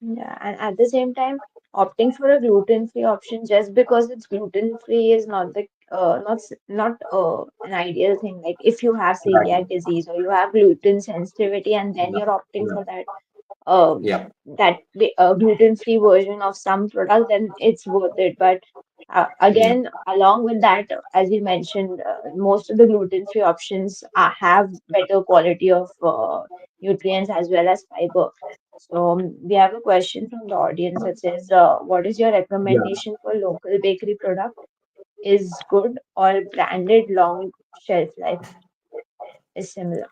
Yeah, and at the same time, opting for a gluten-free option just because it's gluten-free is not an ideal thing. Like if you have Exactly. celiac disease or you have gluten sensitivity, and then Yeah. you're opting Yeah. for um, Yeah. gluten-free version of some product, then it's worth it. But Yeah. again, along with that, as you mentioned, most of the gluten-free options have better quality of nutrients as well as fiber. So we have a question from the audience that says, "What is your Yeah. recommendation for local bakery product? Is good or branded long shelf life is similar?"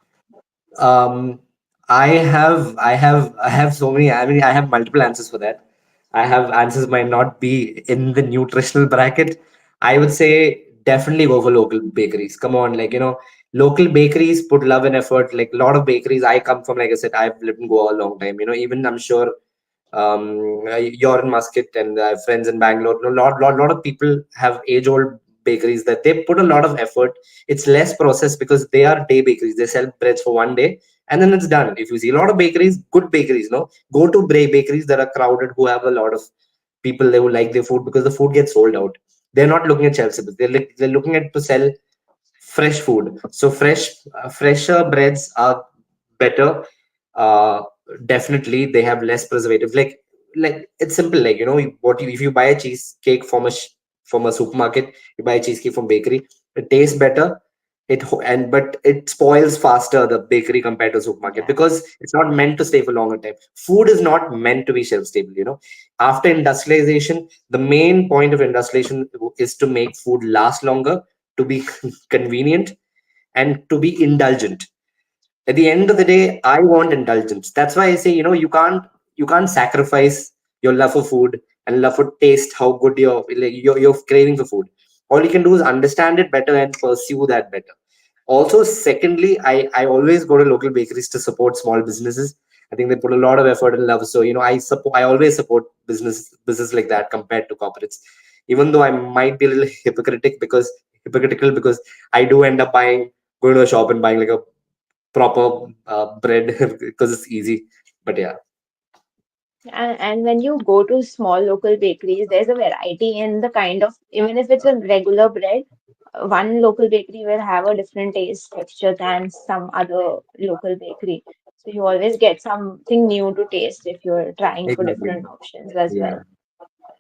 Um, I have so many. I mean, I have multiple answers for that. I have answers might not be in the nutritional bracket. I would say definitely go for local bakeries. Come on, like, local bakeries put love and effort. Like, a lot of bakeries I come from, like I said, I've lived in Goa a long time. Even I'm sure you're in Muscat, and I have friends in Bangalore. Lot of people have age-old bakeries that they put a lot of effort. It's less processed, because they are day bakeries. They sell breads for one day and then it's done. If you see a lot of bakeries, good bakeries, no, go to bakeries that are crowded, who have a lot of people they who like their food, because the food gets sold out. They're not looking at shelf service. They're looking at to sell fresh food. So fresher breads are better. uh Definitely they have less preservative. Like it's simple, like, if you buy a cheesecake from a supermarket, you buy a cheesecake from bakery, it tastes better. But it spoils faster, the bakery, compared to supermarket, Yeah, because it's not meant to stay for longer time. Food is not meant to be shelf stable, after industrialization. The main point of industrialization is to make food last longer, to be convenient, and to be indulgent. At the end of the yeah, day, I want indulgence. That's why I say, you can't sacrifice your love for food and love for taste, how good you're craving for food. All you can do is understand it better and pursue that better. Also, secondly, I always go to local bakeries to support small businesses. I think they put a lot of effort and love. So, I always support business like that compared to corporates. Even though I might be a little hypocritical because I do end up going to a shop and buying like a proper bread because it's easy. But yeah, And when you go to small local bakeries, there's a variety in the kind of, even if it's a regular bread, one local bakery will have a different taste texture than some other local bakery. So you always get something new to taste if you're trying for exactly. different options as Yeah. well.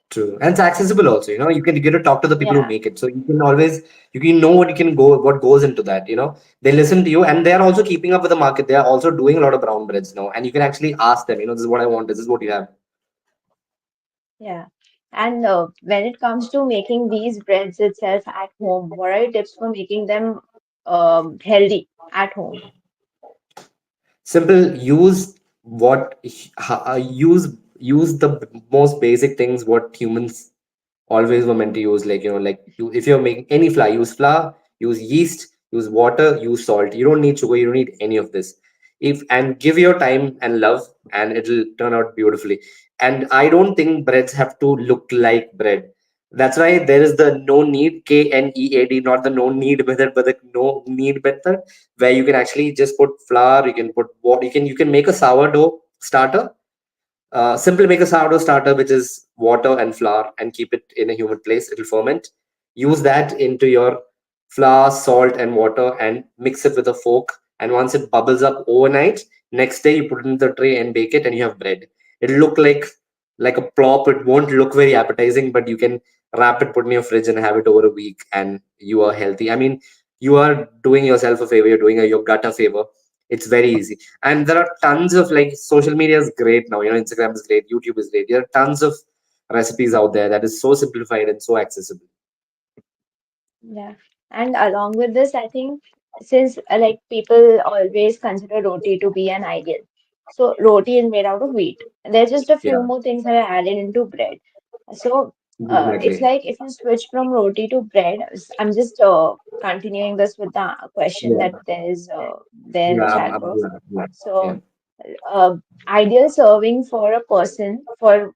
True, and it's accessible also. You get to talk to the people who Yeah, make it, so you can know what goes into that. They listen to you, and they are also keeping up with the market. They are also doing a lot of brown breads now, and you can actually ask them. This is what I want. This is what you have. yeah. And when it comes to making these breads itself at home, what are your tips for making them healthy at home? Simple. Use the most basic things what humans always were meant to use, like if you're making any flour, use flour, use yeast, use water, use salt. You don't need sugar, you don't need any of this. If And give your time and love, and it'll turn out beautifully. And I don't think breads have to look like bread. That's why there is the no need, KNEAD, not the no need method, but the no need method, where you can actually just put flour, you can put water, you can make a sourdough starter. Simply make a sourdough starter, which is water and flour, and keep it in a humid place. It will ferment. Use that into your flour, salt, and water, and mix it with a fork. And once it bubbles up overnight, next day you put it in the tray and bake it, and you have bread. It'll look like a plop. It won't look very appetizing, but you can wrap it, put it in your fridge, and have it over a week, and you are healthy. I mean, you are doing yourself a favor. You're doing your gut a favor. It's very easy, and there are tons of, like, social media is great now. Instagram is great, YouTube is great. There are tons of recipes out there that is so simplified and so accessible. Yeah. And along with this, I think since like people always consider roti to be an ideal. So roti is made out of wheat. And there's just a few Yeah, more things that are added into bread. So it's exactly. like if you switch from roti to bread, I'm just continuing this with the question Yeah, that there in the yeah, chat box. yeah, yeah. So uh, ideal serving for a person for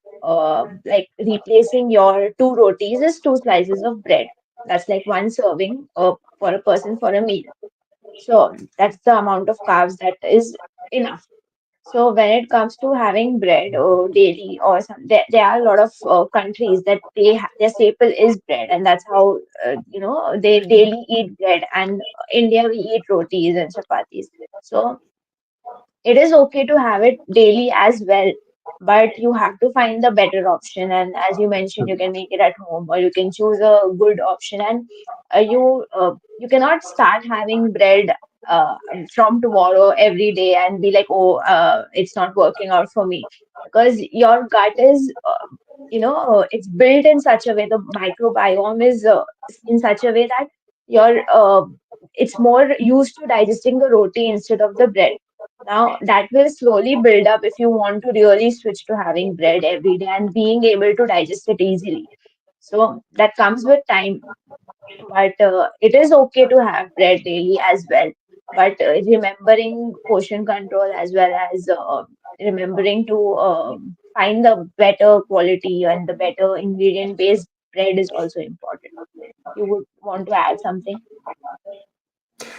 like replacing your two rotis is two slices of bread. That's like one serving for a person for a meal. So that's the amount of carbs that is enough. So when it comes to having bread daily or some, there are a lot of countries that their staple is bread, and that's how they daily eat bread. And India we eat rotis and chapatis. So it is okay to have it daily as well, but you have to find the better option. And as you mentioned, you can make it at home or you can choose a good option. And you cannot start having bread from tomorrow every day and be like, oh, it's not working out for me, because your gut is it's built in such a way, the microbiome is in such a way that your it's more used to digesting the roti instead of the bread. Now that will slowly build up if you want to really switch to having bread every day and being able to digest it easily. So that comes with time, but it is okay to have bread daily as well. But remembering portion control as well as remembering to find the better quality and the better ingredient based bread is also important. You would want to add something?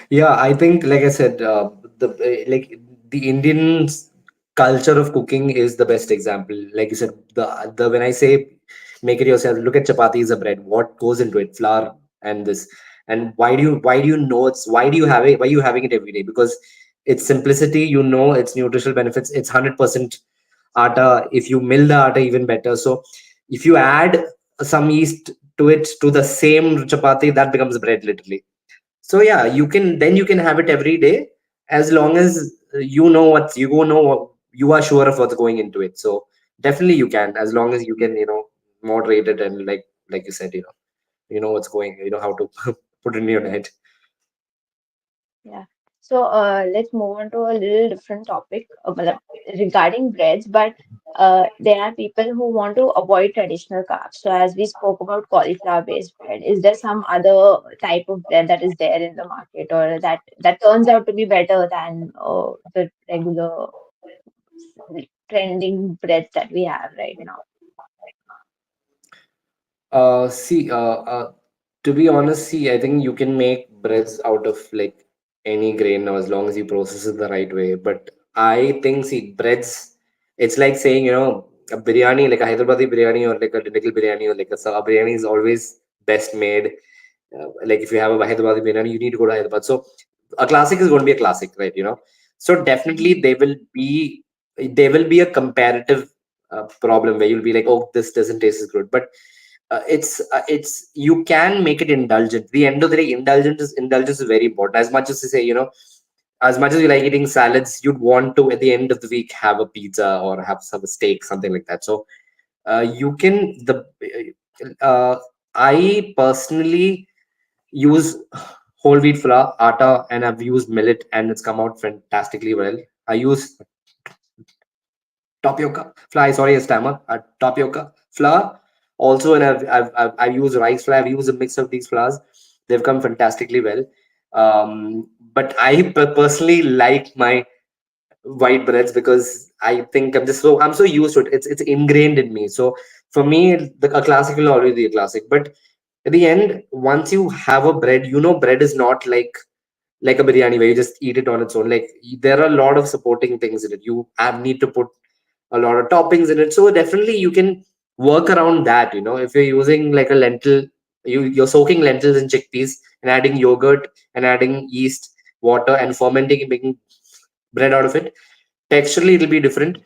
Yeah, I think, like I said, the Indian culture of cooking is the best example. Like you said, the when I say make it yourself, look at chapati as a bread. What goes into it? Flour and this. And why do you know it's why do you have it? Why are you having it every day? Because it's simplicity. Its nutritional benefits. It's 100% atta. If you mill the atta, even better. So if you add some yeast to it, to the same chapati, that becomes bread literally. So yeah, you can have it every day, as long as you are sure of what's going into it. So definitely you can, as long as you can, moderate it, and like you said, what's going, how to put it in your diet. Yeah. So let's move on to a little different topic regarding breads. But there are people who want to avoid traditional carbs. So, as we spoke about cauliflower-based bread, is there some other type of bread that is there in the market, or that turns out to be better than the regular trending breads that we have right now? See, to be honest, see, I think you can make breads out of like any grain now as long as you process it the right way. But I think, see, breads, it's like saying, a biryani, like a Hyderabadi biryani or like a little biryani or like a Sawa biryani is always best made. Like if you have a Hyderabadi biryani, you need to go to Hyderabad. So a classic is going to be a classic, right? So definitely Mhm. there will be a comparative problem where you'll be like, oh, this doesn't taste as good, but it's you can make it indulgent. The end of the day, indulgence is very important. As much as to say, as much as you like eating salads, you'd want to at the end of the week have a pizza or have some steak, something like that. So you can the uh, I personally use whole wheat flour, atta, and I've used millet, and it's come out fantastically well. I use tapioca flour. Sorry, a stammer. Tapioca flour. Also, and I've used rice flour. I've used a mix of these flours. They've come fantastically well. But I personally like my white breads because I think I'm so used to it. It's ingrained in me. So for me, a classic will always be a classic. But at the end, once you have a bread, bread is not like a biryani where you just eat it on its own. Like there are a lot of supporting things in it. You have need to put a lot of toppings in it. So definitely you can work around that. If you're using like a lentil, you're soaking lentils and chickpeas and adding yogurt and adding yeast, water, and fermenting and making bread out of it. Texturally, it'll be different.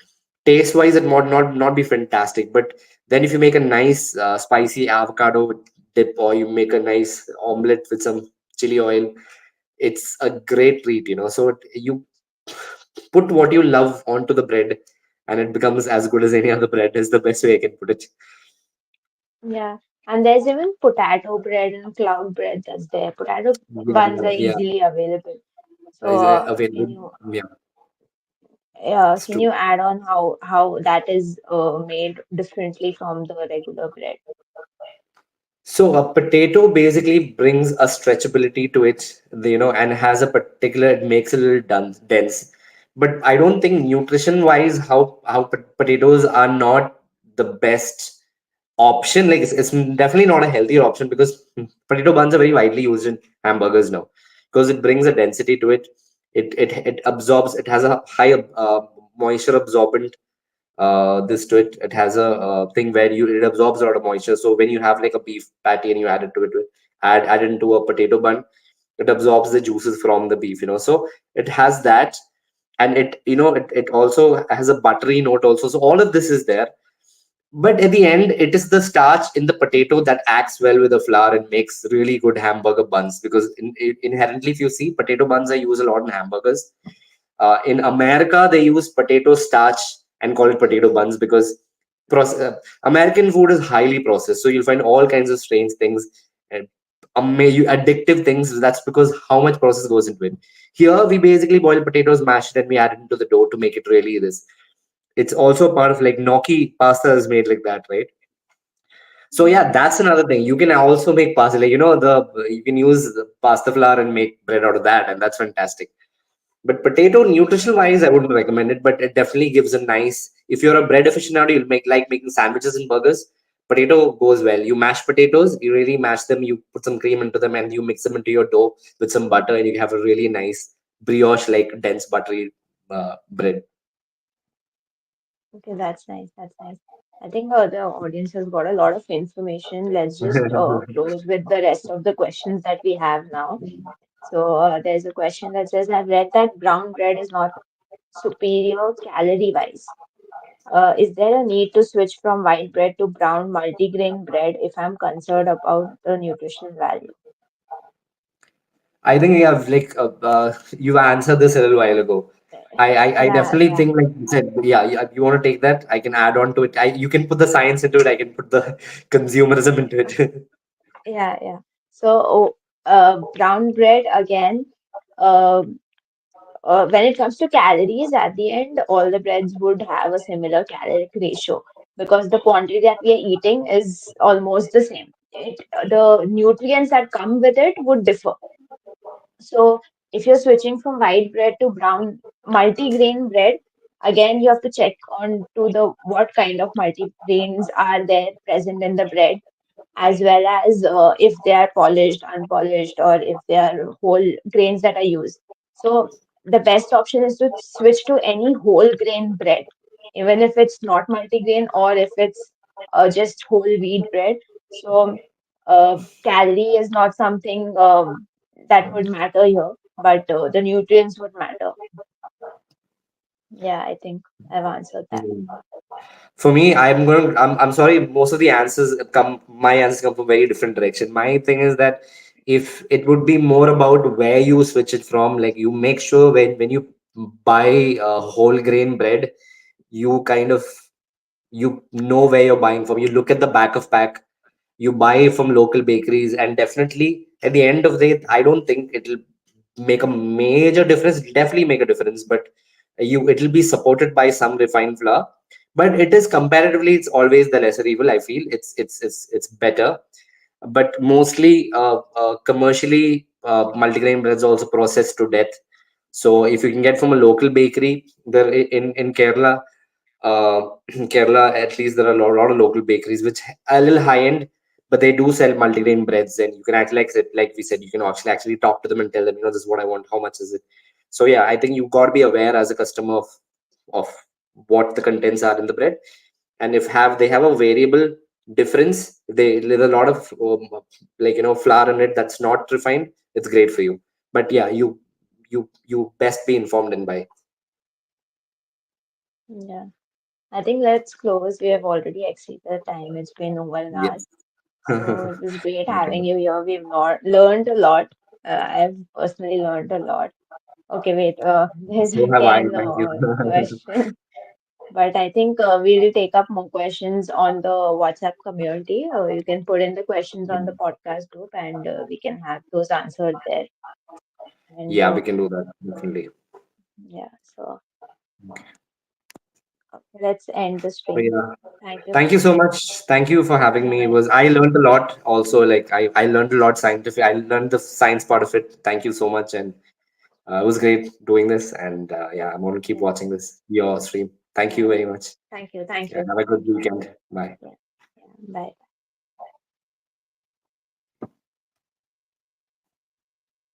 Taste wise, it might not be fantastic. But then if you make a nice spicy avocado dip, or you make a nice omelette with some chili oil, it's a great treat. So you put what you love onto the bread, and it becomes as good as any other bread, is the best way I can put it. Yeah, and there's even potato bread and cloud bread that's there. Potato buns Yeah, are yeah. easily available. So, Is available. Yeah, it's can true. you add on how that is made differently from the regular bread? So a potato basically brings a stretchability to it, and has a particular. It makes it a little dense. But I don't think nutrition wise, how potatoes are not the best option. Like it's definitely not a healthier option because potato buns are very widely used in hamburgers now because it brings a density to it. It absorbs. It has a high moisture absorbent this to it. It has a thing where it absorbs a lot of moisture. So when you have like a beef patty and you add it to it, add it into a potato bun, it absorbs the juices from the beef. So it has that, and it also has a buttery note also. So all of this is there. But at the end, it is the starch in the potato that acts well with the flour and makes really good hamburger buns. Because inherently, if you see, potato buns are used a lot in hamburgers. In America, they use potato starch and call it potato buns because American food is highly processed. So you'll find all kinds of strange things, and addictive things. That's because how much process goes into it. Here, we basically boil potatoes, mash it, and we add it into the dough to make it really this. It's also part of like gnocchi pasta is made like that, right? So yeah, Yeah. that's another thing. You can also make pasta, like you can use the pasta flour and make bread out of that, and that's fantastic. But potato, nutrition wise, I wouldn't recommend it, but it definitely gives a nice. If you're a bread aficionado, you'll make like making sandwiches and burgers. Potato goes well. You mash potatoes, you really mash them, you put some cream into them, and you mix them into your dough with some butter, and you have a really nice brioche, like dense buttery bread. Okay, that's nice. That's nice. I think the audience has got a lot of information. Let's just close with the rest of the questions that we have now. So there's a question that says, I've read that brown bread is not superior calorie-wise. Is there a need to switch from white bread to brown multigrain bread if I'm concerned about the nutritional value? I think you answered this a little while ago. I Yeah, definitely yeah, think like you said, yeah, yeah, you want to take that, I can add on to it. You can put the science into it, I can put the consumerism into it. yeah, yeah. So, brown bread again. Uh, when it comes to calories, at the end, all the breads would have a similar caloric ratio because the quantity that we are eating is almost the same. The nutrients that come with it would differ. So if you're switching from white bread to brown multigrain bread, again you have to check on to the what kind of multigrains are there present in the bread, as well as if they are polished, unpolished, or if they are whole grains that are used. So the best option is to switch to any whole grain bread, even if it's not multigrain or if it's just whole wheat bread. So calorie is not something that would matter here, but the nutrients would matter. Yeah, I think I've answered that. Mm. For me, I'm sorry, most of the answers come, my answers come from very different direction. My thing is that if it would be more about where you switch it from, like you make sure when you buy whole grain bread, you kind of, you know where you're buying from. You look at the back of pack, you buy from local bakeries, and definitely at the end of the day, I don't think it'll make a major difference. It'll definitely make a difference, but it'll be supported by some refined flour. But it is comparatively, it's always the lesser evil. I feel it's better, but mostly commercially, multigrain breads are also processed to death. So if you can get from a local bakery there in Kerala, uh, Kerala, at least there are lot of local bakeries which are a little high end, but they do sell multigrain breads, and you can actually, like we said, you can actually talk to them and tell them, this is what I want, how much is it. So yeah, I think you've got to be aware as a customer of what the contents are in the bread, and if they have a variable difference, there's a lot of flour in it that's not refined. It's great for you, but yeah, you best be informed and buy. Yeah. I think let's close. We have already exceeded the time. It's been over an hour. Yes. So it was great Okay. having you here. We've not learned a lot. I've personally learned a lot. Okay, wait. There's So have I. again Thank you. a question, but I think we'll take up more questions on the WhatsApp community. You can put in the questions on the podcast group, and we can have those answered there. And Yeah, we can do that definitely. yeah, so okay, let's end the So stream. yeah, Thank you. thank you so much. Thank you for having me. It Bye. was I learned a lot. Also, like I learned a lot scientific. I learned the science part of it. Thank you so much, and it was great doing this. And yeah, I'm going to keep Yeah, watching this your stream. Thank you yeah. very much. Thank you. Thank Yeah, you. have a good weekend. Bye. Yeah, yeah. Bye.